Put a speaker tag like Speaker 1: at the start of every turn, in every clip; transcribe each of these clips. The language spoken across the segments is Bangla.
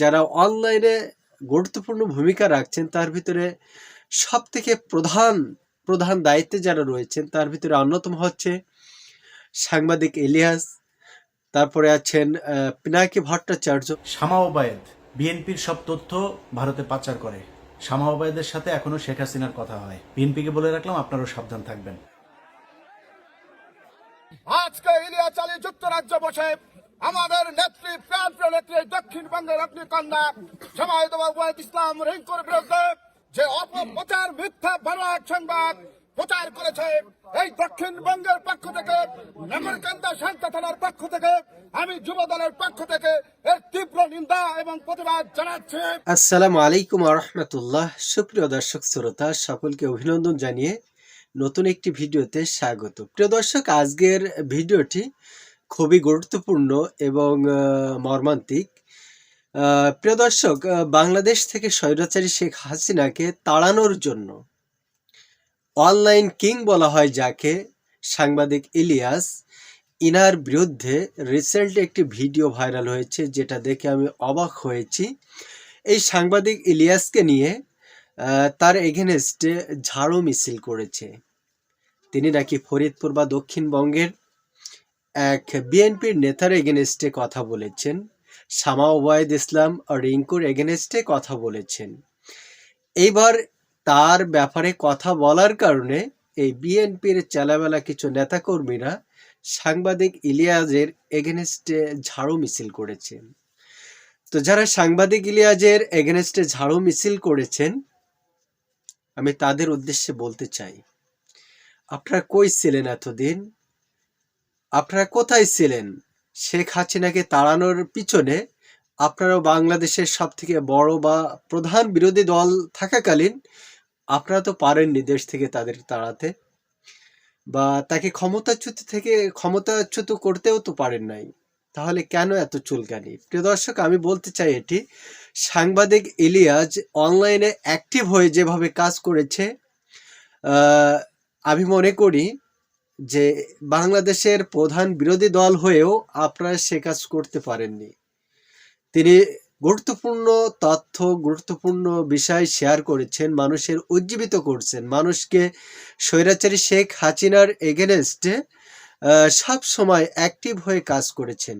Speaker 1: যারা অনলাইনে গুরুত্বপূর্ণ ভূমিকা রাখছেন তার ভিতরে সবথেকে প্রধান দায়িত্বে যারা রয়েছেন তার ভিতরে অন্যতম হচ্ছে সাংবাদিক ইলিয়াস, তারপরে আছেন পিনাকি ভট্টাচার্য।
Speaker 2: শামা ওবায়েদ বিএনপির সব তথ্য ভারতে পাচার করে। শামা ওবায়েদের সাথে এখনো শেখ হাসিনার কথা হয়। বিএনপিকে বলে রাখলাম, আপনারাও সাবধান থাকবেন।
Speaker 3: আজকে ইলিয়াস আলী যুক্তরাজ্যে বসে আমাদের নেত্রী প্রাণপ্রিয় নেত্রী দক্ষিণবঙ্গের অগ্নিকন্যা জামায়াত ওবায়েদ ইসলাম রিঙ্কুর বিরুদ্ধে যে অপপ্রচার মিথ্যা বানোয়াট সংবাদ প্রচার করেছে, এই দক্ষিণবঙ্গের পক্ষ থেকে নাগরকান্দা শান্তা থানার পক্ষ থেকে আমি যুব দলের পক্ষ থেকে এর তীব্র নিন্দা এবং প্রতিবাদ জানাচ্ছি।
Speaker 1: আসসালামু আলাইকুম ওয়া রাহমাতুল্লাহ। সুপ্রিয় দর্শক শ্রোতা সকলকে অভিনন্দন জানিয়ে নতুন একটি ভিডিওতে স্বাগত। প্রিয় দর্শক, আজকের ভিডিওটি খুবই গুরুত্বপূর্ণ এবং মর্মান্তিক। প্রিয় দর্শক, বাংলাদেশ থেকে স্বৈরাচারী শেখ হাসিনাকে তাড়ানোর জন্য অনলাইন কিং বলা হয় যাকে, সাংবাদিক ইলিয়াস, ইনার বিরুদ্ধে রিসেন্ট একটি ভিডিও ভাইরাল হয়েছে, যেটা দেখে আমি অবাক হয়েছি। এই সাংবাদিক ইলিয়াসকে নিয়ে তার এগেনস্টে ঝাড়ু মিছিল করেছে। তিনি নাকি ফরিদপুর বা দক্ষিণবঙ্গের এক বিএনপির নেতার এগেনস্টে কথা বলেছেন, শামা ওবায়েদ ইসলাম রিঙ্কুর এগেনস্টে কথা বলেছেন। এইবার তার ব্যাপারে কথা বলার কারণে এই বিএনপির চেলাবেলা কিছু নেতাকর্মীরা সাংবাদিক ইলিয়াসের এগেনস্টে ঝাড়ু মিছিল করেছেন। তো যারা সাংবাদিক ইলিয়াসের এগেনস্টে ঝাড়ু মিছিল করেছেন, আমি তাদের উদ্দেশ্যে বলতে চাই, আপনারা কই ছিলেন এতদিন? আপনারা কোথায় ছিলেন? শেখ হাসিনাকে তাড়ানোর পিছনে আপনারাও বাংলাদেশের সব থেকে বড় বা প্রধান বিরোধী দল থাকাকালীন আপনারা তো পারেননি দেশ থেকে তাদের তাড়াতে, বা তাকে ক্ষমতাচ্যুত করতেও তো পারেন নাই। তাহলে কেন এত চুলকানি? প্রিয় দর্শক, আমি বলতে চাই এটি, সাংবাদিক ইলিয়াস অনলাইনে অ্যাক্টিভ হয়ে যেভাবে কাজ করেছে, আমি মনে করি যে বাংলাদেশের প্রধান বিরোধী দল হয়েও আপনারা সে কাজ করতে পারেননি। তিনি গুরুত্বপূর্ণ তথ্য, গুরুত্বপূর্ণ বিষয় শেয়ার করেছেন, মানুষের উজ্জীবিত করছেন, মানুষকে স্বৈরাচারী শেখ হাসিনার এগেনস্টে সব সময় অ্যাক্টিভ হয়ে কাজ করেছেন।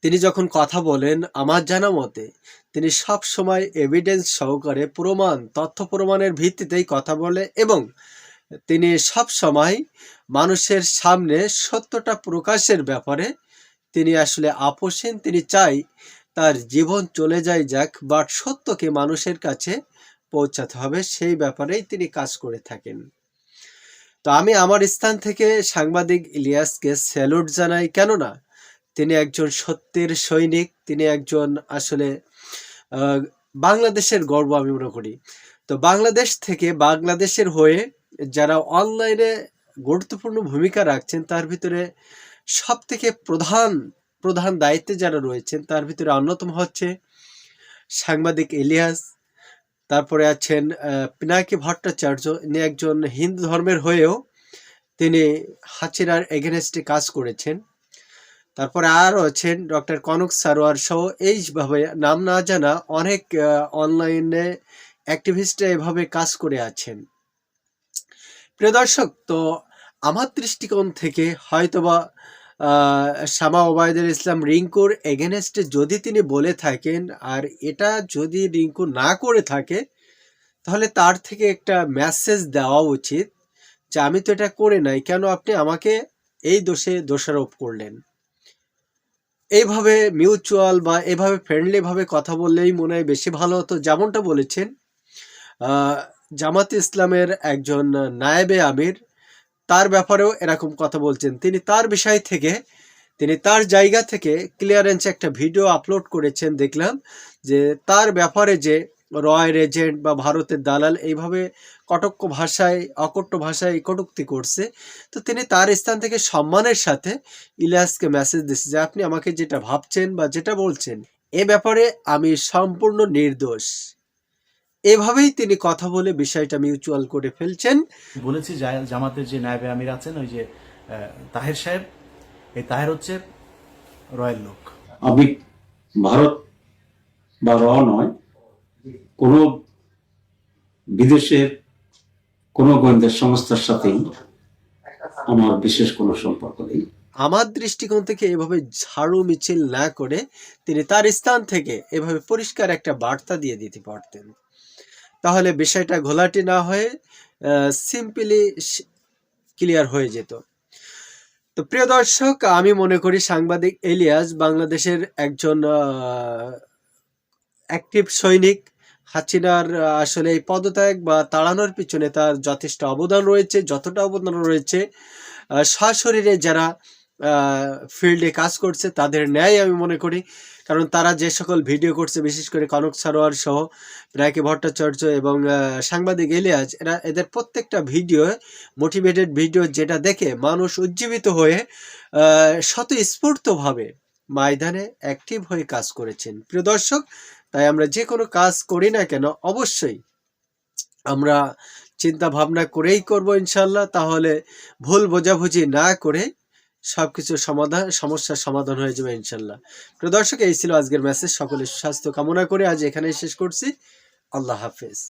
Speaker 1: তিনি যখন কথা বলেন, আমার জানা মতে তিনি সব সময় এভিডেন্স সহকারে তথ্য প্রমাণের ভিত্তিতেই কথা বলে, এবং তিনি সব সময় মানুষের সামনে সত্যটা প্রকাশের ব্যাপারে তিনি আসলে আপোষহীন। তিনি চাই তার জীবন চলে যাক, বাট সত্যকে মানুষের কাছে পৌঁছাতে হবে, সেই ব্যাপারেই তিনি কাজ করে থাকেন। তো আমি আমার স্থান থেকে সাংবাদিক ইলিয়াসকে স্যালুট জানাই, কেননা তিনি একজন সত্যের সৈনিক, তিনি একজন আসলে বাংলাদেশের গর্ব আমি মনে করি। তো বাংলাদেশ থেকে বাংলাদেশের হয়ে যারা অনলাইনে গুরুত্বপূর্ণ ভূমিকা রাখছেন তার ভিতরে সবথেকে প্রধান দায়িত্বে যারা রয়েছেন তার ভিতরে অন্যতম হচ্ছে সাংবাদিক ইলিয়াস, তারপরে আছেন পিনাকি ভট্টাচার্য। ইনি একজন হিন্দু ধর্মের হয়েও তিনি হাসিনার এগেনস্টে কাজ করেছেন। তারপরে আরও আছেন ডক্টর কনক সারোয়ার সহ এইভাবে নাম না জানা অনেক অনলাইনে অ্যাক্টিভিস্টরা এভাবে কাজ করে আছেন। প্রিয় দর্শক, তো আমার দৃষ্টিকোণ থেকে হয়তোবা শামা ওবায়দুল ইসলাম রিঙ্কুর এগেনস্টে যদি তিনি বলে থাকেন, আর এটা যদি রিঙ্কু না করে থাকে, তাহলে তার থেকে একটা মেসেজ দেওয়া উচিত যে আমি তো এটা করে নাই, কেন আপনি আমাকে এই দোষে দোষারোপ করলেন। এইভাবে মিউচুয়াল বা এভাবে ফ্রেন্ডলিভাবে কথা বললেই মনে হয় বেশি ভালো হতো। যেমনটা বলেছেন জামাত ইসলামের একজন নায়েবে আমির, তার ব্যাপারেও এরকম কথা বলছেন। তিনি তার জায়গা থেকে ক্লিয়ারেন্স একটা ভিডিও আপলোড করেছেন, দেখলাম যে তার ব্যাপারে যে রয়ের এজেন্ট বা ভারতের দালাল এইভাবে অকট্য ভাষায় কটূক্তি করছে। তো তিনি তার স্থান থেকে সম্মানের সাথে ইলিয়াসকে মেসেজ দিচ্ছে যে আপনি আমাকে যেটা ভাবছেন বা যেটা বলছেন এ ব্যাপারে আমি সম্পূর্ণ নির্দোষ। এভাবেই তিনি কথা বলে বিষয়টা মিউচুয়াল করে ফেলছেন।
Speaker 2: বলেছি জামাতের যে নায়েবে আমির আছেন, ওই যে তাহের সাহেব, এই তাহের হচ্ছে রয়্যাল লোক।
Speaker 4: আমি ভারত বা র নয়, কোনো বিদেশের কোনো গোয়েন্দা সংস্থার সাথেই আমার বিশেষ কোনো সম্পর্ক নেই।
Speaker 1: আমার দৃষ্টিকোণ থেকে এভাবে ঝাড়ু মিছিল না করে তিনি তার স্থান থেকে এভাবে পরিষ্কার একটা বার্তা দিয়ে দিতে পারতেন, তাহলে বিষয়টা ঘোলাটে না হয়ে সিম্পলি ক্লিয়ার হয়ে যেত। তো প্রিয় দর্শক, আমি মনে করি সাংবাদিক ইলিয়াস বাংলাদেশের একজন অ্যাক্টিভ সৈনিক। হাসিনার আসলে এই পদত্যাগ বা তাড়ানোর পিছনে তার যথেষ্ট অবদান রয়েছে, যতটা অবদান রয়েছে সশরীরে যারা ফিল্ডে কাজ করছে তাদের ন্যায় আমি মনে করি। কারণ তারা যে সকল ভিডিও করছে, বিশেষ করে কনক সারোয়ার সহ রায়কে ভট্টাচার্য এবং সাংবাদিক ইলিয়াস, এদের প্রত্যেকটা ভিডিও মোটিভেটেড ভিডিও, যেটা দেখে মানুষ উজ্জীবিত হয়ে স্বতঃস্ফূর্তভাবে ময়দানে অ্যাক্টিভ হয়ে কাজ করেছেন। প্রিয় দর্শক, তাই আমরা যে কোনো কাজ করি না কেন অবশ্যই আমরা চিন্তা ভাবনা করেই করব ইনশাল্লাহ, তাহলে ভুল বোঝাবুঝি না করে সবকিছু সমস্যার সমাধান হয়ে যাবে ইনশাল্লাহ। প্রিয় দর্শক, এই ছিল আজকের মেসেজ। সকলের স্বাস্থ্য কামনা করে আজ এখানেই শেষ করছি। আল্লাহ হাফেজ।